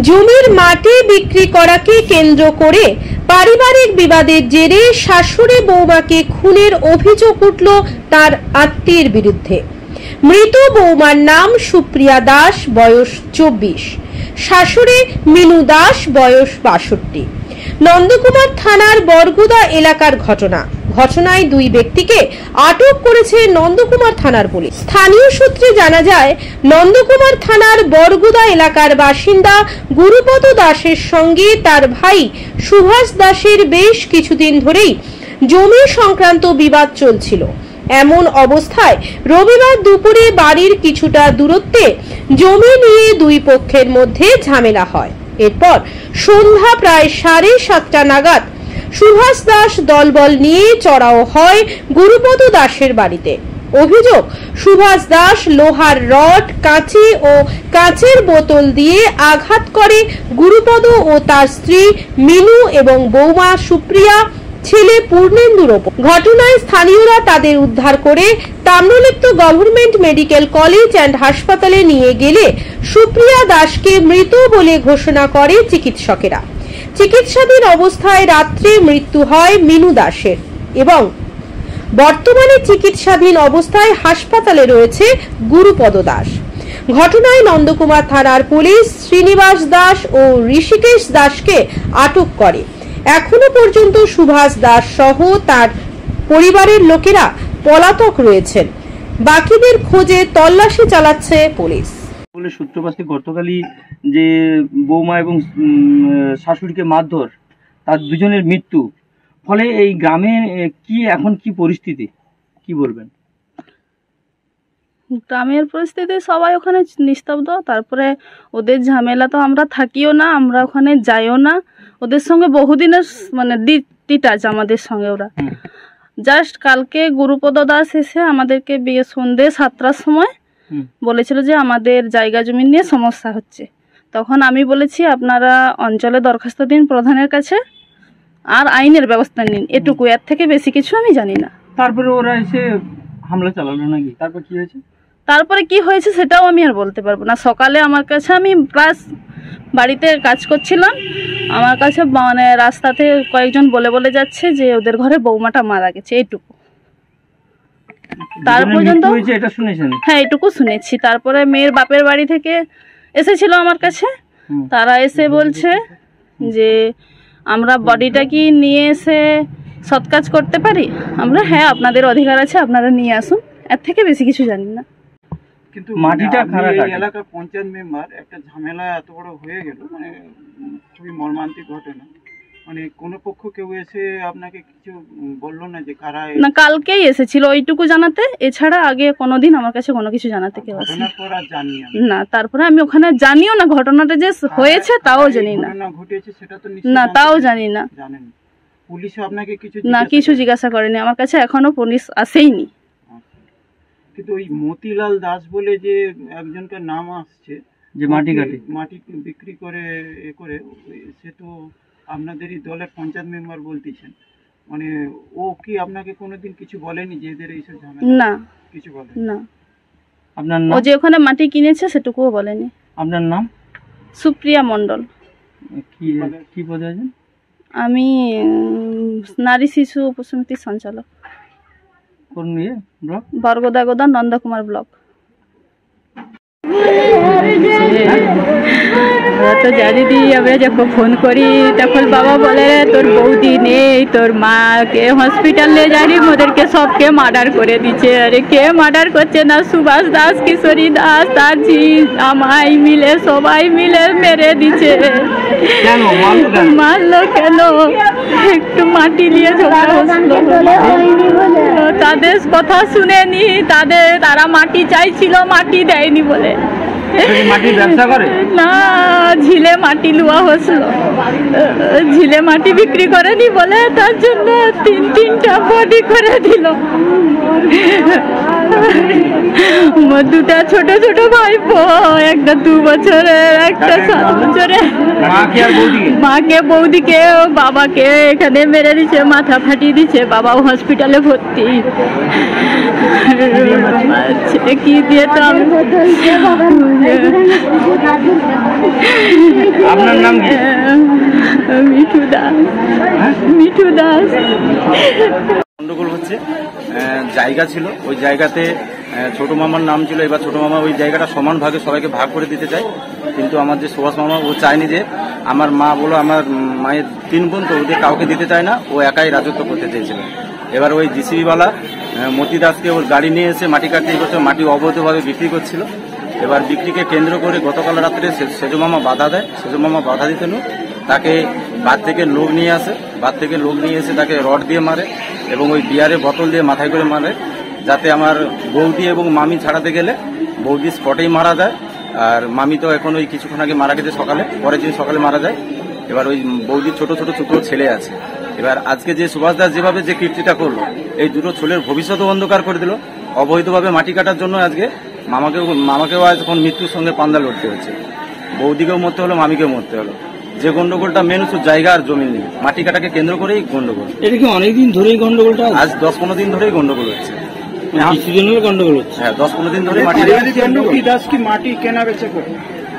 জমির মাটি বিক্রি করাকে কেন্দ্র করে পারিবারিক বিবাদের জেরে শাশুড়ি বৌমাকে খুনের অভিযোগ উঠল তার আত্মীয়ের বিরুদ্ধে। মৃত বৌমার নাম সুপ্রিয়া দাস, বয়স 24, শাশুড়ি মিনু দাস, বয়স 62। নন্দকুমার থানার বরগুদা এলাকার ঘটনায় দুই ব্যক্তিকে আটক করেছে নন্দকুমার থানার পুলিশ। স্থানীয় সূত্রে জানা যায়, নন্দকুমার থানার বরগুদা এলাকার বাসিন্দা গুরুপদ দাসের সঙ্গে তার ভাই সুভাষ দাসের বেশ কিছুদিন ধরেই জমি সংক্রান্ত বিবাদ চলছিল। এমন অবস্থায় রবিবার দুপুরে বাড়ির কিছুটা দূরত্বে জমি নিয়ে দুই পক্ষের মধ্যে ঝামেলা হয়। এরপর সন্ধ্যা প্রায় 7:30 নাগাদ সুভাষ দাস দলবল নিয়ে চড়াও হয় গুরুপদ দাসের বাড়িতে। অভিযোগ, সুভাষ দাস লোহার রড, কাঁচি ও কাঁচের বোতল দিয়ে আঘাত করে গুরুপদ ও তার স্ত্রী মিনু এবং বৌমা সুপ্রিয়া, ছেলে পূর্ণেন্দুর ওপর। ঘটনায় স্থানীয়রা তাদের উদ্ধার করে Tamralipta government medical college and হাসপাতালে নিয়ে গেলে সুপ্রিয়া দাসকে মৃত বলে ঘোষণা করে চিকিৎসকেরা। চিকিৎসাধীন অবস্থায় রাত্রে মৃত্যু হয় মিনু দাসের এবং বর্তমানে চিকিৎসাধীন অবস্থায় হাসপাতালে রয়েছে গুরুপদ দাস। ঘটনায় নন্দকুমার থানার পুলিশ শ্রীনিবাস দাস ও ঋষিকেশ দাসকে আটক করে। এখনো পর্যন্ত সুভাষ দাস সহ তার পরিবারের লোকেরা পলাতক রয়েছেন। বাকিদের খোঁজে তল্লাশি চালাচ্ছে পুলিশ। বলে সূত্রপাতে গতকালই যে বৌমা এবং শাশুড়িকে মারধর, তার দুজনের মৃত্যু, ফলে এই গ্রামে এখন কি পরিস্থিতি, কি বলবেন? গ্রামের পরিস্থিতি সবাই ওখানে নিস্তব্ধ। তারপরে ওদের ঝামেলা তো আমরা থাকিও না, আমরা ওখানে যাইও না। ওদের সঙ্গে বহুদিনের মানে ডিটাচ আমাদের সঙ্গে। ওরা জাস্ট কালকে গুরুপদ দাস এসে আমাদেরকে বিয়ে সন্ধ্যে 7টার সময় বলেছিল যে আমাদের জায়গা জমি নিয়ে সমস্যা হচ্ছে। তখন আমি বলেছি আপনারা অঞ্চলে দরখাস্ত দিন প্রধানের কাছে আর আইনের ব্যবস্থা নিন, এটুকু, এর থেকে বেশি কিছু আমি জানি না। তারপরে ওরা এসে হামলা চালালো নাকি? তারপর কি হয়েছে? তারপরে কি হয়েছে সেটাও আমি আর বলতে পারবো না। সকালে আমার কাছে, আমি প্লাস বাড়িতে কাজ করছিলাম, আমার কাছে মানে রাস্তাতে কয়েকজন বলে যাচ্ছে যে ওদের ঘরে বৌমাটা মারা গেছে, এইটুকু। তার পর্যন্ত এটা শুনেছেন? হ্যাঁ, এইটুকু শুনেছি। তারপরে মেয়ের বাপের বাড়ি থেকে এসেছিল আমার কাছে, তারা এসে বলছে যে আমরা বডিটা কি নিয়ে এসে সৎ কাজ করতে পারি। আমরা হ্যাঁ, আপনাদের অধিকার আছে, আপনারা নিয়ে আসুন, এর থেকে বেশি কিছু জানি না। কিন্তু মাটিটা খারাপ, এলাকার পঞ্চায়েত মেম্বার একটা ঝামেলা এত বড় হয়ে গেল, মানে খুবই মর্মান্তিক ঘটনা। মানে কোন পক্ষ কেউ এসে আপনাকে কিছু বললো না যে কারা? না, কালকেই এসেছিল ওইটুকু জানাতে, এছাড়া আগে কোনোদিন আমার কাছে কোনো কিছু জানাতে কেউ আসে না। তারপরে আমি ওখানে জানিও না ঘটনাটা যে হয়েছে, তাও জানি না। ঘটেছে সেটা তো না, তাও জানি না। জানেন পুলিশ আপনাকে কিছু না, কিছু জিজ্ঞাসা করেনি আমার কাছে, এখনো পুলিশ আসেইনি। কিন্তু ওই মতিলাল দাস বলে যে একজনকার নাম আসছে, যে মাটি বিক্রি করে সে তো আপনাদেরই দলের পঞ্চায়েত মেম্বার বলতেছেন। মানে ও কি আপনাকে কোনোদিন কিছু বলেনি যে এদের এইসব ঝামেলা? না, কিছু বলে না। আপনার নাম? ও যে ওখানে মাটি কিনেছে সেটুকুও বলেনি। আপনার নাম? সুপ্রিয়া মণ্ডল। কি পদে আছেন? আমি নারী শিশু উপসমিতির সঞ্চালক। কোন ব্লক? বরগোদা নন্দকুমার ব্লক। তো জানি আমরা যখন ফোন করি তখন বাবা বলে তোর বৌদি নেই, তোর মাকে হসপিটালে জানি ওদেরকে সবকে মার্ডার করে দিচ্ছে। আরে কে মার্ডার করছে না? সুভাষ দাস, কিশোরী দাস, তার ঝি আমাই মিলে সবাই মিলে মেরে দিচ্ছে। মারলো কেন? একটু মাটি নিয়ে ঝগড়া হচ্ছিল, তাদের কথা শুনেনি, তারা মাটি চাইছিল, মাটি দেয়নি বলে। মাটির ব্যবসা করে না, ঝিলে মাটি লুয়া হয়েছিল, ঝিলে মাটি বিক্রি করেনি বলে তার জন্য 3টা বডি করে দিল। দুটা ছোট ছোট ভাইপো, একটা 2 বছরের, একটা 7 বছরের। মাকে বৌদিকে বাবাকে এখানে মেরে দিচ্ছে, মাথা ফাটিয়ে দিচ্ছে, বাবাও হসপিটালে ভর্তি। কি দিয়ে তো আপনার নাম কি? মিঠু দাস। মিঠু দাস। গন্ডগোল হচ্ছে, জায়গা ছিল, ওই জায়গাতে ছোট মামার নাম ছিল। এবার ছোট মামা ওই জায়গাটা সমান ভাগে সবাইকে ভাগ করে দিতে চায়, কিন্তু আমার যে সুভাষ মামা ও চায়নি যে আমার মা বলো আমার মায়ের 3 বোন, তো ওদের কাউকে দিতে চায় না, ও একাই রাজত্ব করতে চেয়েছিল। এবার ওই জিসিবিওয়ালা মতি দাসকে ওর গাড়ি নিয়ে এসে মাটি কাটতে করছে, মাটি অবৈধভাবে বিক্রি করছিল। এবার বিক্রিকে কেন্দ্র করে গতকাল রাত্রে সেজো মামা বাধা দেয়। সেজো মামা বাধা দিতে তাকে বাদ থেকে লোক নিয়ে আসে, বাদ থেকে লোক নিয়ে এসে তাকে রড দিয়ে মারে এবং ওই বিয়ারের বোতল দিয়ে মাথায় করে মারে, যাতে আমার বৌদি এবং মামি ছাড়াতে গেলে বৌদি স্পটেই মারা যায়। আর মামি তো এখন ওই কিছুক্ষণ আগে মারা গেছে সকালে, পরের দিন সকালে মারা যায়। এবার ওই বৌদির ছোট ছোট ছেলে আছে। এবার আজকে যে সুভাষ দাস যেভাবে যে কীর্তিটা করলো, এই দুটো ছেলের ভবিষ্যৎও অন্ধকার করে দিল। অবৈধভাবে মাটি কাটার জন্য আজকে মামাকেও আজ এখন মৃত্যুর সঙ্গে পান্দা লড়তে হচ্ছে। বৌদিকেও মরতে হলো, মামিকেও মরতে হলো। যে গন্ডগোলটা মেন হচ্ছে জায়গা আর জমি নিয়ে, মাটি কাটাকে কেন্দ্র করেই গন্ডগোল। এটা কি অনেকদিন ধরেই গন্ডগোলটা? আজ 10-15 দিন ধরেই গন্ডগোল হচ্ছে। কিছুদিন হলো গন্ডগোল হচ্ছে? হ্যাঁ, 10-15 দিন ধরে মাটি। মতি দাস কি মাটি কেনা বেচা করে?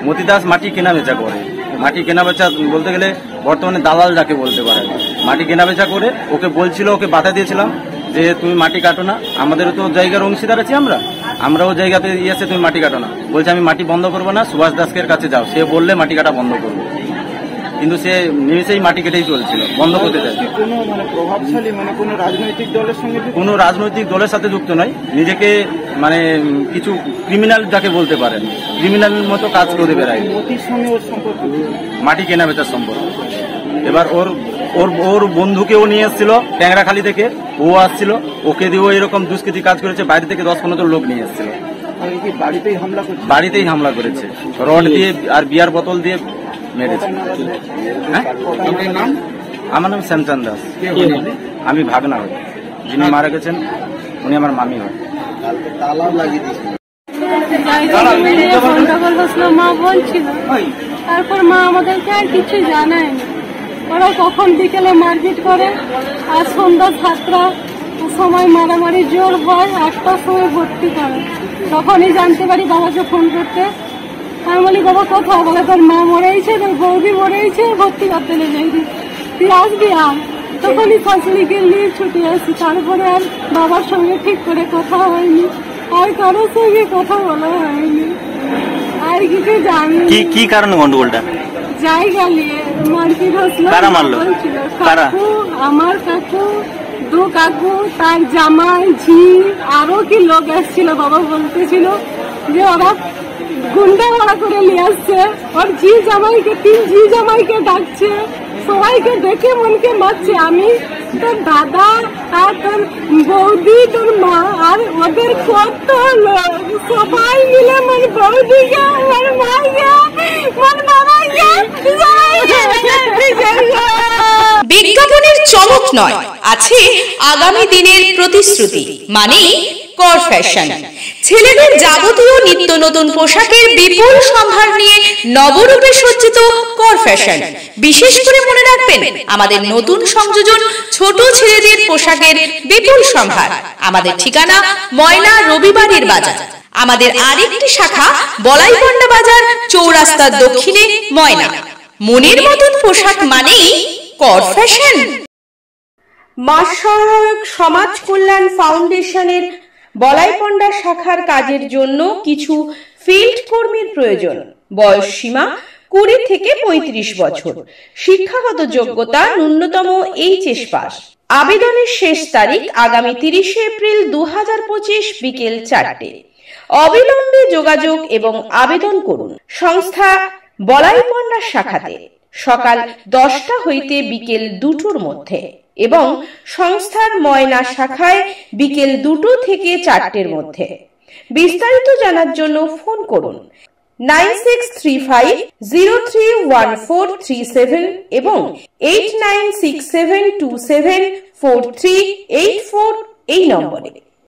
মতি দাস মাটি কেনা বেচা করে। মাটি কেনা বেচা বলতে গেলে বর্তমানে দালাল যাকে বলতে পারে, মাটি কেনা বেচা করে। ওকে বলছিল, ওকে বাধা দিয়েছিলাম যে তুমি মাটি কাটো না, আমাদেরও তো জায়গার অংশীদার আছি, আমরাও জায়গাতে ইয়েছে, তুমি মাটি কাটো না। বলছে আমি মাটি বন্ধ করবো না, সুভাষ দাসের কাছে যাও, সে বললে মাটি কাটা বন্ধ করবো। কিন্তু সে নিমেষেই মাটি কেটেই চলছিল, বন্ধ করতে চায়। কোনো প্রভাবশালী কোনো রাজনৈতিক দলের সঙ্গে? কোনো রাজনৈতিক দলের সাথে যুক্ত নয়, নিজেকে কিছু ক্রিমিনাল যাকে বলতে পারেন, ক্রিমিনাল মতো কাজ করে বেড়ায়। মতির সঙ্গে ওর সম্পর্ক মাটি কেনা বেচার সম্পর্ক। এবার ওর বন্ধুকেও নিয়ে এসেছিল ট্যাংরাখালি থেকে, ও আসছিল, ওকে দিয়েও এরকম দুষ্কৃতি কাজ করেছে। বাইরে থেকে 10-15 লোক নিয়ে এসেছিল, বাড়িতেই হামলা করেছে, রড দিয়ে আর বিয়ার বোতল দিয়ে মেরেছে। হ্যাঁ, আমার নাম শ্যামচাঁদ দাস, আমি ভাগনা হই। যিনি মারা গেছেন উনি আমার মামি হয়। গন্ডগোল হচ্ছিল, মা বলছিল, তারপর মা আমাদেরকে আর কিছু জানায়নি। ওরা কখন বিকেলে মারপিট করে, আর সন্ধ্যা 7টার সময় মারামারি জোর হয়, 8টার সময় ভর্তি করে। তখনই জানতে পারি বাবাকে ফোন করতে। আমি বলি বাবা কোথাও? বলে তোর মা মরেছে, তোর বৌদি মরেছে, ভর্তি করতে নিয়ে যাই, তুই আসবি আর। তখনই শাশুড়িকে নিয়ে ছুটে আসি। তারপরে আর বাবার সঙ্গে ঠিক করে কথা হয়নি, আর কারোর সঙ্গে কথা বলা হয়নি, আর কিছু জানি। কি কারণে গন্ডগোলটা? জায়গা নিয়ে মারপিট হচ্ছিল। কারা মারলো? কাকু, আমার কাকু, 2 কাকু, তার জামাই, ঝি, আরো কি লোক এসছিল। বাবা বলতেছিল যে ওরা গুন্ডা ভাড়া করে নিয়ে আসছে, ওর 3 ঝি জামাইকে ডাকছে, সবাইকে ডেকে মনকে মারছে। আমি, তোর দাদা আর তোর বৌদি, তোর মা আর ওদের কত লোক, সবাই মিলে মন বৌদিকে, আমার মাকে, মন বাবাকে। বিজ্ঞাপনের চমক নয়, আছে আগামী দিনের প্রতিশ্রুতি, মানে কর ফ্যাশন। ছেলেদের যাবতীয় নিত্য নতুন পোশাকের বিপুল সম্ভার নিয়ে নবরূপে সজ্জিত কর ফ্যাশন। বিশেষ করে মনে রাখবেন, আমাদের নতুন সংযোজন ছোট ছেলেদের পোশাকের বিপুল সম্ভার। আমাদের ঠিকানা ময়না রবিবারের বাজার। আমাদের আরেকটি শাখা বলাইপন্ডা বাজার, চৌরাস্তার দক্ষিণে ময়না। মনের মতন পোশাক মানেই কর ফ্যাশন। মাস সহায়ক সমাজ কল্যাণ ফাউন্ডেশনের বলাইপন্ডা শাখার কাজের জন্য কিছু ফিল্ড কর্মীর প্রয়োজন। বয়স সীমা 20 থেকে 35 বছর। শিক্ষাগত যোগ্যতা ন্যূনতম এইচএস পাস। আবেদনের শেষ তারিখ আগামী 30 এপ্রিল 2025 বিকেল 4টে। অবিলম্বে যোগাযোগ এবং আবেদন করুন। সংস্থা বলাইপন্ডা শাখাতে সকাল 10টা হইতে বিকেল 2টোর মধ্যে এবং সংস্থার ময়না শাখায় বিকেল 2টো থেকে 4টের মধ্যে। বিস্তারিত জানার জন্য ফোন করুন 9635031437 এবং 8967274384 এই নম্বরে।